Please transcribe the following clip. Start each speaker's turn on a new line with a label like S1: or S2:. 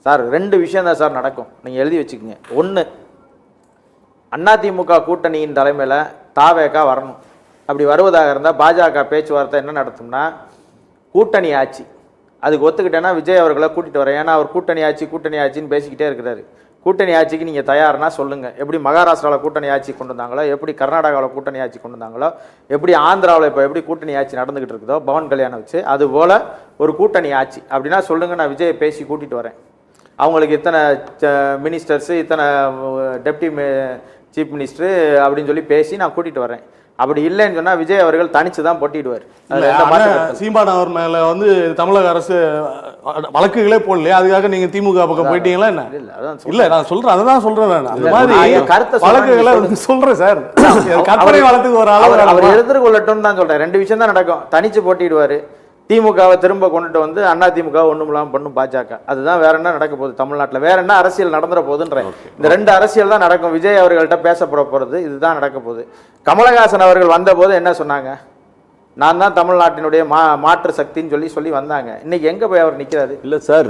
S1: Sir 2 விஷயம் தான் sir நடக்கும், நீங்கள் எழுதி வச்சுக்கோங்க. ஒன்று, அதிமுக கூட்டணியின் தலைமையில் தாவேகா வரணும். அப்படி வருவதாக இருந்தால் பாஜக பேச்சுவார்த்தை என்ன நடத்தும்னா கூட்டணி ஆட்சி. அதுக்கு ஒத்துக்கிட்டேன்னா விஜய் அவர்களை கூட்டிகிட்டு வரேன். ஏன்னா அவர் கூட்டணி ஆட்சின்னு பேசிக்கிட்டே இருக்கிறாரு. கூட்டணி ஆட்சிக்கு நீங்கள் தயார்னா சொல்லுங்கள். எப்படி மகாராஷ்டிராவில் கூட்டணி ஆட்சி கொண்டு வந்தாங்களோ, எப்படி கர்நாடகாவில் கூட்டணி ஆட்சி கொண்டு வந்தாங்களோ, எப்படி ஆந்திராவில் இப்போ எப்படி கூட்டணி ஆட்சி நடந்துக்கிட்டு இருக்குதோ பவன் கல்யாணம் வச்சு, அதுபோல் ஒரு கூட்டணி ஆட்சி அப்படின்னா சொல்லுங்கள், நான் விஜயை பேசி கூட்டிகிட்டு வரேன். அவங்களுக்கு இத்தனை மினிஸ்டர்ஸு, இத்தனை டெப்டி சீஃப் மினிஸ்டரு அப்படின்னு சொல்லி பேசி நான் கூட்டிகிட்டு வரேன். அப்படி இல்லைன்னு சொன்னால் விஜய் அவர்கள் தனிச்சு தான் போட்டிடுவார்.
S2: சீமான் அவர் மேலே வந்து தமிழக அரசு வழக்குகளே போடலையே, அதுக்காக நீங்க திமுக பக்கம் போயிட்டீங்களா என்ன? இல்ல நான் சொல்றேன், அதான் சொல்றேன் நான். அந்த மாதிரி வழக்குகளை சொல்றேன் சார். கற்பனை வழக்குக்கு ஒரு ஆள்
S1: அவர் எதிர்கொள்ளட்டும் தான் சொல்றேன். 2 விஷயம் தான் நடக்கும். தனிச்சு போட்டிடுவாரு, திமுகவை திரும்ப கொண்டுட்டு வந்து அதிமுக ஒண்ணுமில்லாம பண்ணும் பாஜக. அதுதான். வேற என்ன நடக்க போகுது தமிழ்நாட்டில்? வேற என்ன அரசியல் நடந்துற போகுதுன்ற இந்த 2 அரசியல் தான் நடக்கும். விஜய் அவர்கள்ட்ட பேசப்பட போறது இதுதான் நடக்க போகுது. கமலஹாசன் அவர்கள் வந்த போது என்ன சொன்னாங்க? நான் தான் தமிழ்நாட்டினுடைய மாற்று சக்தின்னு சொல்லி வந்தாங்க. இன்னைக்கு எங்க போய் அவர் நிக்கிறாரு?
S3: இல்ல சார்.